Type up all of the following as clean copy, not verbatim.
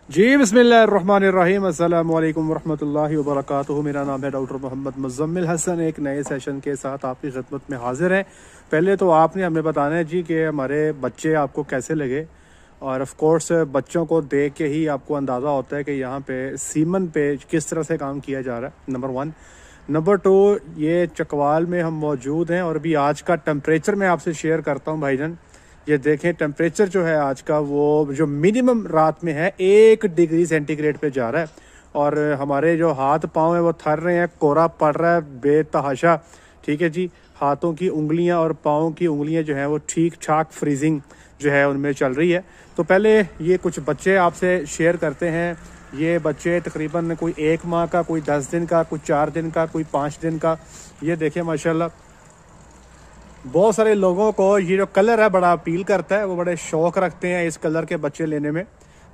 जी बिस्मिल्लाहिर्रहमानिर्रहीम अस्सलाम वालेकुम वरहमतुल्लाहि वबरकातुहू। मेरा नाम है डॉक्टर मोहम्मद मुज़म्मिल हसन। एक नए सेशन के साथ आपकी खिदमत में हाजिर हैं। पहले तो आपने हमें बताना है जी कि हमारे बच्चे आपको कैसे लगे, और ऑफ कोर्स बच्चों को देख के ही आपको अंदाज़ा होता है कि यहाँ पे सीमन पे किस तरह से काम किया जा रहा है, नंबर 1। नंबर 2, ये चकवाल में हम मौजूद हैं और अभी आज का टेम्परेचर मैं आपसे शेयर करता हूँ भाईजान। ये देखें टेम्परेचर जो है आज का, वो जो मिनिमम रात में है 1 डिग्री सेंटीग्रेड पे जा रहा है, और हमारे जो हाथ पाँव हैं वो थर रहे हैं, कोहरा पड़ रहा है बेतहाशा। ठीक है जी, हाथों की उंगलियां और पाँव की उंगलियां जो हैं वो ठीक ठाक फ्रीजिंग जो है उनमें चल रही है। तो पहले ये कुछ बच्चे आपसे शेयर करते हैं। ये बच्चे तकरीबन कोई 1 माह का, कोई 10 दिन का, कोई 4 दिन का, कोई 5 दिन का। ये देखें माशाल्लाह, बहुत सारे लोगों को ये जो कलर है बड़ा अपील करता है, वो बड़े शौक रखते हैं इस कलर के बच्चे लेने में।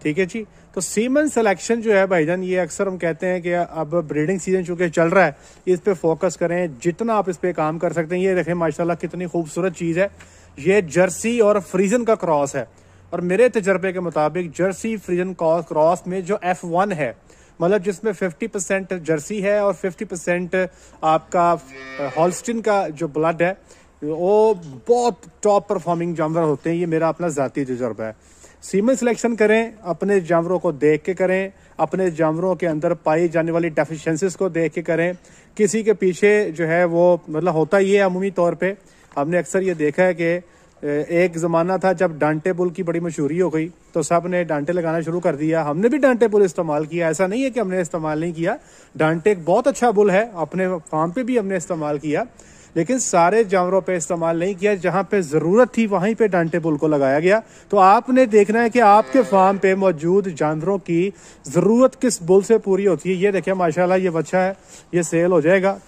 ठीक है जी, तो सीमन सिलेक्शन जो है भाईजान, ये अक्सर हम कहते हैं कि अब ब्रीडिंग सीजन चूंकि चल रहा है, इस पे फोकस करें जितना आप इस पे काम कर सकते हैं। ये देखें माशाल्लाह कितनी खूबसूरत चीज़ है। ये जर्सी और फ्रीजन का क्रॉस है, और मेरे तजर्बे के मुताबिक जर्सी फ्रीजन क्रॉस में जो F1 है, मतलब जिसमें 50% जर्सी है और 50% आपका हॉल्स्टिन का जो ब्लड है, वो बहुत टॉप परफॉर्मिंग जानवर होते हैं। ये मेरा अपना ज़ाती तजुर्बा है। सीमन सिलेक्शन करें, अपने जानवरों को देख के करें, अपने जानवरों के अंदर पाई जाने वाली डेफिशिएंसीज को देख के करें। किसी के पीछे जो है वो मतलब होता ही है अमूमी तौर पे। हमने अक्सर ये देखा है कि एक ज़माना था जब डांटे बुल की बड़ी मशहूरी हो गई तो सब ने डांटे लगाना शुरू कर दिया। हमने भी डांटे बुल इस्तेमाल किया, ऐसा नहीं है कि हमने इस्तेमाल नहीं किया। डांटे एक बहुत अच्छा बुल है, अपने फार्म पे भी हमने इस्तेमाल किया, लेकिन सारे जानवरों पे इस्तेमाल नहीं किया। जहां पे ज़रूरत थी वहीं पे डांटे बुल को लगाया गया। तो आपने देखना है कि आपके फार्म पे मौजूद जानवरों की ज़रूरत किस बुल से पूरी होती है। ये देखिए माशाल्लाह, ये बच्चा है, ये सेल हो जाएगा।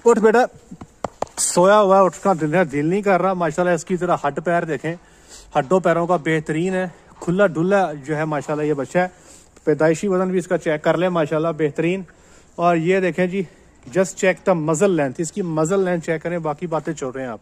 उठ बेटा, सोया हुआ है, उठना दिल नहीं कर रहा। माशाल्लाह इसकी तरह हड्ड पैर देखें, हड्डों पैरों का बेहतरीन है, खुला डुल्ला जो है माशाल्लाह ये बच्चा है। पैदाइशी वजन भी इसका चेक कर लें, माशाल्लाह बेहतरीन। और ये देखें जी, just check the muzzle length, इसकी मजल लेंथ चेक करें, बाकी बातें छोड़ रहे हैं आप।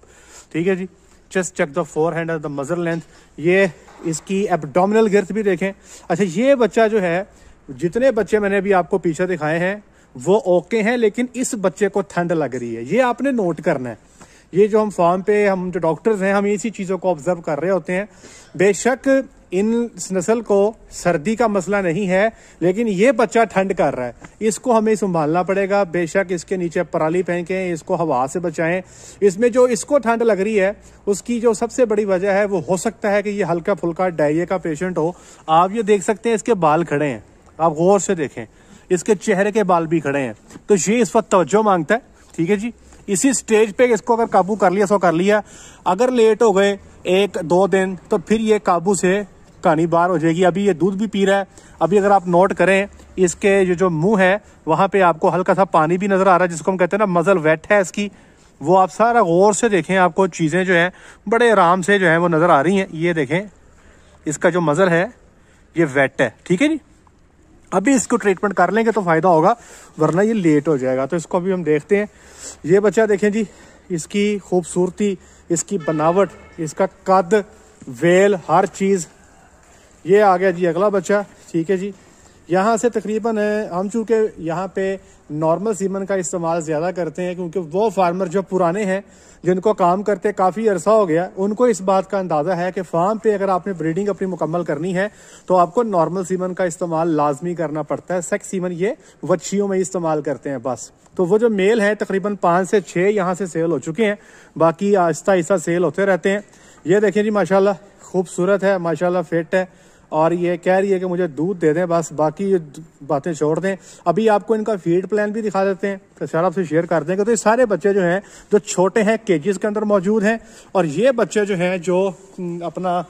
ठीक है जी, just check the forehand the muzzle length. ये इसकी एब्डोमिनल गिर्थ भी देखें। अच्छा, ये बच्चा जो है, जितने बच्चे मैंने अभी आपको पीछे दिखाए हैं वो ओके हैं, लेकिन इस बच्चे को ठंड लग रही है। ये आपने नोट करना है। ये जो हम फार्म पे, हम जो डॉक्टर्स हैं, हम इसी चीज़ों को ऑब्जर्व कर रहे होते हैं। बेशक इन नस्ल को सर्दी का मसला नहीं है, लेकिन ये बच्चा ठंड कर रहा है, इसको हमें संभालना पड़ेगा। बेशक इसके नीचे पराली फेंकें, इसको हवा से बचाएं। इसमें जो इसको ठंड लग रही है उसकी जो सबसे बड़ी वजह है वो हो सकता है कि ये हल्का फुल्का डायरिया का पेशेंट हो। आप ये देख सकते हैं, इसके बाल खड़े हैं, आप गौर से देखें, इसके चेहरे के बाल भी खड़े हैं, तो ये इस वक्त तवज्जो मांगता है। ठीक है जी, इसी स्टेज पे इसको अगर काबू कर लिया सो कर लिया। अगर लेट हो गए 1-2 दिन तो फिर ये काबू से कहानी बाहर हो जाएगी। अभी ये दूध भी पी रहा है। अभी अगर आप नोट करें, इसके जो मुंह है वहां पे आपको हल्का सा पानी भी नजर आ रहा है, जिसको हम कहते हैं ना मजल वेट है इसकी। वो आप सारा गौर से देखें, आपको चीजें जो है बड़े आराम से जो है वो नजर आ रही हैं। ये देखें, इसका जो मजल है ये वेट है। ठीक है जी, अभी इसको ट्रीटमेंट कर लेंगे तो फायदा होगा, वरना ये लेट हो जाएगा। तो इसको अभी हम देखते हैं। ये बच्चा देखें जी, इसकी खूबसूरती, इसकी बनावट, इसका कद, वेल, हर चीज़। ये आ गया जी अगला बच्चा। ठीक है जी, यहाँ से तकरीबन हम चूँकि यहाँ पे नॉर्मल सीमन का इस्तेमाल ज़्यादा करते हैं, क्योंकि वो फार्मर जो पुराने हैं, जिनको काम करते काफ़ी अरसा हो गया, उनको इस बात का अंदाज़ा है कि फार्म पे अगर आपने ब्रीडिंग अपनी मुकम्मल करनी है तो आपको नॉर्मल सीमन का इस्तेमाल लाजमी करना पड़ता है। सेक्स सीमन ये वच्छियों में इस्तेमाल करते हैं बस। तो वो जो मेल है तकरीबन 5 से 6 यहाँ से सेल हो चुके हैं, बाकी आहिस्ता आहिस्ता सेल होते रहते हैं। ये देखें जी माशाल्लाह, खूबसूरत है, माशाल्लाह फिट है, और ये कह रही है कि मुझे दूध दे दें, बस बाकी ये बातें छोड़ दें। अभी आपको इनका फीड प्लान भी दिखा देते हैं, तो सर आपसे शेयर कर देंगे। तो ये सारे बच्चे जो हैं जो छोटे हैं केजेस के अंदर मौजूद हैं, और ये बच्चे जो हैं जो अपना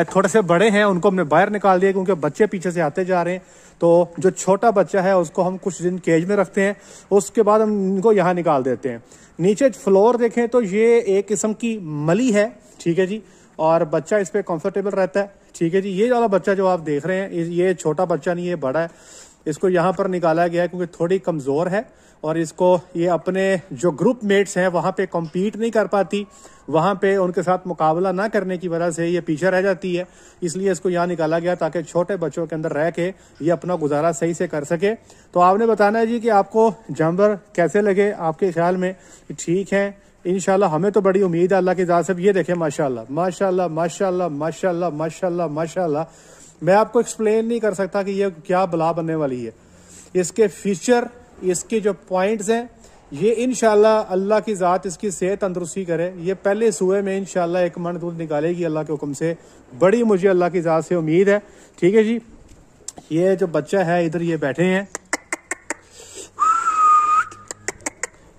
थोड़े से बड़े हैं उनको हमने बाहर निकाल दिया, क्योंकि बच्चे पीछे से आते जा रहे हैं। तो जो छोटा बच्चा है उसको हम कुछ दिन केज में रखते हैं, उसके बाद हम इनको यहाँ निकाल देते हैं। नीचे फ्लोर देखें तो ये एक किस्म की मली है। ठीक है जी, और बच्चा इस पर कंफर्टेबल रहता है। ठीक है जी, ये वाला बच्चा जो आप देख रहे हैं, ये छोटा बच्चा नहीं, ये बड़ा है। इसको यहाँ पर निकाला गया है क्योंकि थोड़ी कमज़ोर है और इसको ये अपने जो ग्रुप मेट्स हैं वहाँ पे कम्पीट नहीं कर पाती, वहाँ पे उनके साथ मुकाबला ना करने की वजह से ये पीछे रह जाती है। इसलिए इसको यहाँ निकाला गया ताकि छोटे बच्चों के अंदर रह के ये अपना गुजारा सही से कर सके। तो आपने बताना है जी कि आपको जानवर कैसे लगे, आपके ख्याल में ठीक है। इंशाल्लाह हमें तो बड़ी उम्मीद है अल्लाह की ज़ात से। ये देखें माशाल्लाह माशाल्लाह माशाल्लाह माशाल्लाह माशाल्लाह माशाल्लाह, मैं आपको एक्सप्लेन नहीं कर सकता कि ये क्या बला बनने वाली है। इसके फीचर, इसके जो पॉइंट्स हैं, ये इंशाल्लाह अल्लाह की ज़ात इसकी सेहत तंदुरुस्ती करे। ये पहले सूए में इंशाल्लाह 1 मन दूध निकालेगी अल्लाह के हुक्म से, बड़ी मुझे अल्लाह की ज़ात से उम्मीद है। ठीक है जी, ये जो बच्चा है इधर ये बैठे हैं,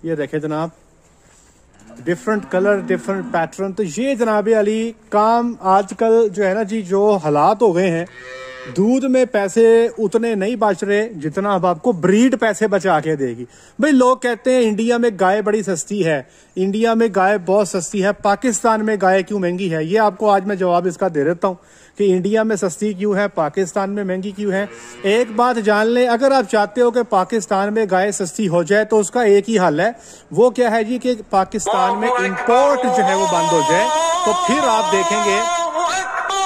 ये देखें जनाब, डिफरेंट कलर डिफरेंट पैटर्न। तो ये जनाब अली काम आजकल जो है ना जी, जो हालात हो गए हैं, दूध में पैसे उतने नहीं बच रहे जितना अब आपको ब्रीड पैसे बचा के देगी। भाई लोग कहते हैं इंडिया में गाय बड़ी सस्ती है, इंडिया में गाय बहुत सस्ती है, पाकिस्तान में गाय क्यों महंगी है? ये आपको आज मैं जवाब इसका दे देता हूँ कि इंडिया में सस्ती क्यों है, पाकिस्तान में महंगी क्यों है। एक बात जान लें, अगर आप चाहते हो कि पाकिस्तान में गाय सस्ती हो जाए तो उसका एक ही हल है, वो क्या है जी कि पाकिस्तान में इंपोर्ट जो है वो बंद हो जाए, तो फिर आप देखेंगे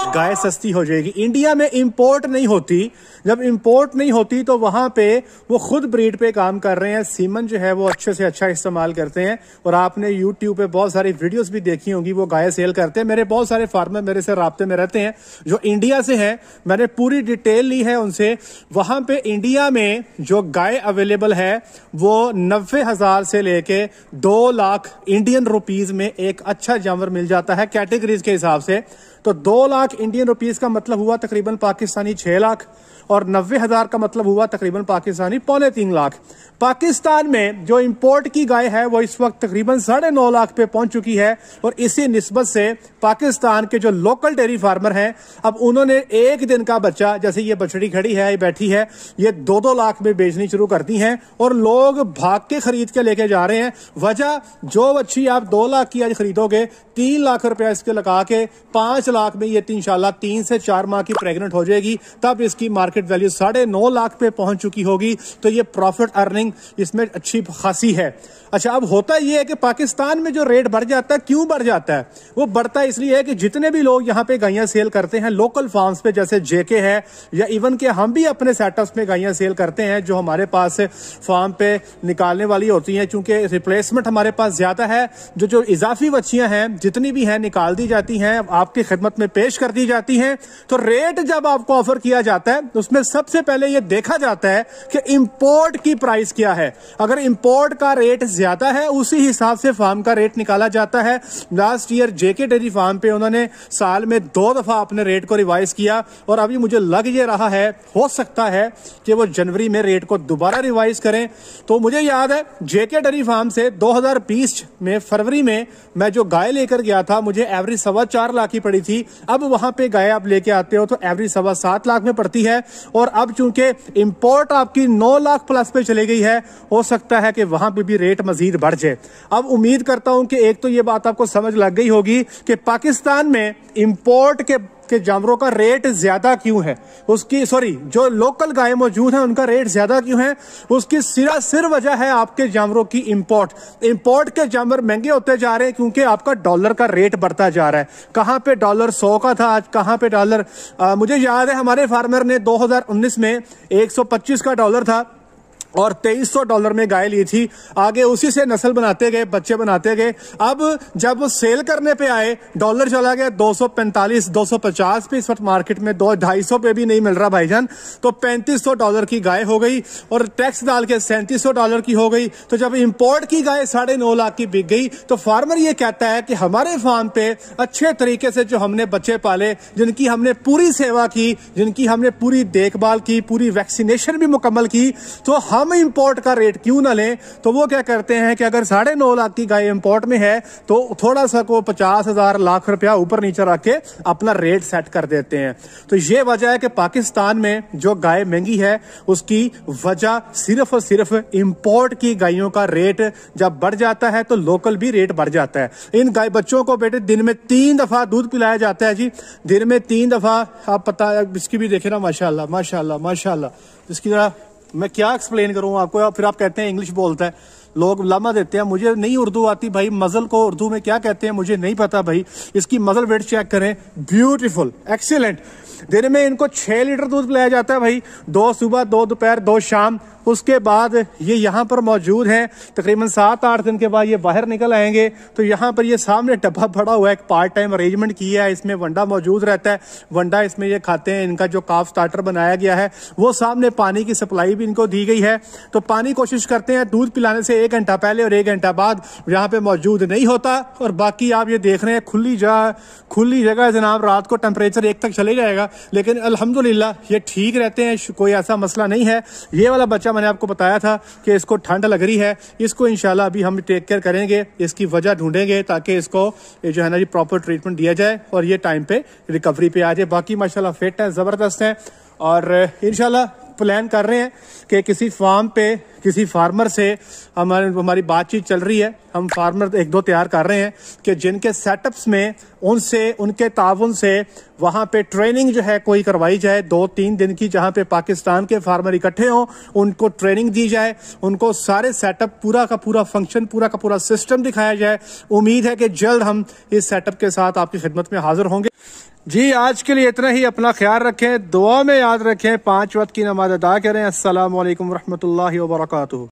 गाय सस्ती हो जाएगी। इंडिया में इंपोर्ट नहीं होती, जब इंपोर्ट नहीं होती तो वहां पे वो खुद ब्रीड पे काम कर रहे हैं, सीमन जो है वो अच्छे से अच्छा इस्तेमाल करते हैं। और आपने यूट्यूब पे बहुत सारी वीडियोस भी देखी होंगी, वो गाय सेल करते हैं। मेरे बहुत सारे फार्मर मेरे से राब्ते में रहते हैं जो इंडिया से हैं, मैंने पूरी डिटेल ली है उनसे। वहां पे इंडिया में जो गाय अवेलेबल है वो 90,000 से लेके 2 लाख इंडियन रुपीज में एक अच्छा जानवर मिल जाता है कैटेगरीज के हिसाब से। तो 2 लाख इंडियन रुपीस का मतलब हुआ तकरीबन पाकिस्तानी 6 लाख, और 90,000 का मतलब हुआ तकरीबन पाकिस्तानी 2.25 लाख। पाकिस्तान में जो इंपोर्ट की गाय है वो इस वक्त तकरीबन 9.5 लाख पे पहुंच चुकी है। और इसी निस्बत से पाकिस्तान के जो लोकल डेयरी फार्मर हैं, अब उन्होंने एक दिन का बच्चा, जैसे ये बछड़ी खड़ी है, ये बैठी है, ये 2-2 लाख में बेचनी शुरू करती हैं और लोग भाग के खरीद के लेके जा रहे हैं। वजह, जो बच्ची आप 2 लाख की आज खरीदोगे, 3 लाख रुपया इसके लगा के 5 लाख में ये इंशाल्लाह 3 से 4 माह की प्रेग्नेंट हो जाएगी, तब इसकी मार्केट वैल्यू 9.5 लाख पे पहुंच चुकी होगी। तो ये प्रॉफिट अर्निंग इसमें अच्छी खासी है। अच्छा, अब होता यह है कि पाकिस्तान में जो रेट बढ़ जाता है, क्यों बढ़ जाता है? वो बढ़ता है इसलिए है कि जितने भी लोग यहाँ पे गायें सेल करते हैं लोकल फार्म्स पे, जैसे जेके है या इवन के हम भी अपने सेटअप्स में गायें सेल करते हैं जो हमारे पास फार्म पे निकालने वाली होती हैं, चूंकि रिप्लेसमेंट हमारे पास ज्यादा है। जो इजाफी बच्चियां हैं जितनी भी हैं निकाल दी जाती हैं, आपकी खिदमत में पेश कर दी जाती हैं। तो रेट जब आपको ऑफर किया जाता है उसमें सबसे पहले यह देखा जाता है कि इंपोर्ट की प्राइस क्या है। अगर इंपोर्ट का रेट ज्यादा है उसी हिसाब से फार्म का रेट निकाला जाता है। लास्ट ईयर जेके डेयरी फार्म पे उन्होंने साल में 2 दफा अपने रेट को रिवाइज किया और अभी मुझे लग ये रहा है, हो सकता है कि वो जनवरी में रेट को दोबारा रिवाइज करें। तो मुझे याद है जेके डेयरी फार्म से 2020 में फरवरी में मैं जो गाय लेकर गया था, मुझे एवरेज 4.25 लाख की पड़ी थी। अब वहां पे गाय आप लेके आते हो तो एवरेज 7.25 लाख में पड़ती है। और अब चूंकि इंपोर्ट आपकी 9 लाख प्लस पे चली गई है, हो सकता है कि वहां पे भी रेट मजीद बढ़ जाए। अब उम्मीद करता हूं कि एक तो ये बात आपको समझ लग गई होगी कि पाकिस्तान में इंपोर्ट के जानवरों का रेट ज्यादा क्यों है, जो लोकल गाय मौजूद है उनका रेट ज्यादा क्यों है। उसकी सिर वजह है आपके जानवरों की इंपोर्ट के जानवर महंगे होते जा रहे हैं क्योंकि आपका डॉलर का रेट बढ़ता जा रहा है। कहां पे डॉलर 100 का था, आज कहां पे डॉलर, मुझे याद है हमारे फार्मर ने 2019 में 125 का डॉलर था और $2300 में गाय ली थी। आगे उसी से नस्ल बनाते गए, बच्चे बनाते गए। अब जब सेल करने पे आए, डॉलर चला गया 245 250 पे। इस वक्त मार्केट में 200-250 पे भी नहीं मिल रहा भाईजान। तो $3500 की गाय हो गई और टैक्स डाल के $3700 की हो गई। तो जब इंपोर्ट की गाय 9.5 लाख की बिक गई तो फार्मर ये कहता है कि हमारे फार्म पे अच्छे तरीके से जो हमने बच्चे पाले, जिनकी हमने पूरी सेवा की, जिनकी हमने पूरी देखभाल की, पूरी वैक्सीनेशन भी मुकम्मल की, तो हम हम इंपोर्ट का रेट क्यों ना लें। तो वो क्या करते हैं कि अगर 9.5 लाख की गाय इंपोर्ट में है तो थोड़ा सा को 50,000 लाख रुपया ऊपर नीचे रख के अपना रेट सेट कर देते हैं। तो ये वजह है कि पाकिस्तान में जो गाय महंगी है उसकी वजह सिर्फ और सिर्फ इंपोर्ट की गायों का रेट जब बढ़ जाता है तो लोकल भी रेट बढ़ जाता है। इन गाय बच्चों को बेटे दिन में 3 दफा दूध पिलाया जाता है जी, दिन में 3 दफा। आप पता इसकी भी देखे ना, माशाल्लाह माशाल्लाह माशाल्लाह। इसकी जरा मैं क्या एक्सप्लेन करूं आपको, फिर आप कहते हैं इंग्लिश बोलता है, लोग लामा देते हैं। मुझे नहीं उर्दू आती भाई, मजल को उर्दू में क्या कहते हैं मुझे नहीं पता भाई। इसकी मजल वेट चेक करें, ब्यूटीफुल, एक्सीलेंट। दिन में इनको 6 लीटर दूध पिलाया जाता है भाई, 2 सुबह 2 दोपहर 2 शाम। उसके बाद ये यहाँ पर मौजूद हैं, तकरीबन 7-8 दिन के बाद ये बाहर निकल आएंगे। तो यहाँ पर ये सामने डब्बा पड़ा हुआ है, एक पार्ट टाइम अरेंजमेंट किया है, इसमें वंडा मौजूद रहता है, वंडा इसमें ये खाते हैं। इनका जो काफ स्टार्टर बनाया गया है वो सामने पानी की सप्लाई भी इनको दी गई है। तो पानी कोशिश करते हैं दूध पिलाने से 1 घंटा पहले और 1 घंटा बाद यहाँ पे मौजूद नहीं होता। और बाकी आप ये देख रहे हैं खुली जगह जनाब, रात को टेम्परेचर 1 तक चले जाएगा, लेकिन अल्हम्दुलिल्लाह ये ठीक रहते हैं, कोई ऐसा मसला नहीं है। ये वाला बच्चा मैंने आपको बताया था कि इसको ठंड लग रही है, इसको इंशाल्लाह अभी हम टेक केयर करेंगे, इसकी वजह ढूंढेंगे ताकि इसको जो है ना जी प्रॉपर ट्रीटमेंट दिया जाए और ये टाइम पे रिकवरी पे आ जाए। बाकी माशाल्लाह फिट है, जबरदस्त है। और इंशाल्लाह प्लान कर रहे हैं कि किसी फार्म पे किसी फार्मर से हमारी बातचीत चल रही है। हम फार्मर 1-2 तैयार कर रहे हैं कि जिनके सेटअप्स में उनसे उनके ताउन से वहां पे ट्रेनिंग जो है कोई करवाई जाए 2-3 दिन की, जहां पे पाकिस्तान के फार्मर इकट्ठे हों, उनको ट्रेनिंग दी जाए, उनको सारे सेटअप पूरा का पूरा फंक्शन पूरा का पूरा सिस्टम दिखाया जाए। उम्मीद है कि जल्द हम इस सेटअप के साथ आपकी खिदमत में हाजिर होंगे। जी आज के लिए इतना ही, अपना ख्याल रखें, दुआ में याद रखें, 5 वक्त की नमाज अदा करें। अस्सलाम वालेकुम रहमतुल्लाहि व बरकातुहू।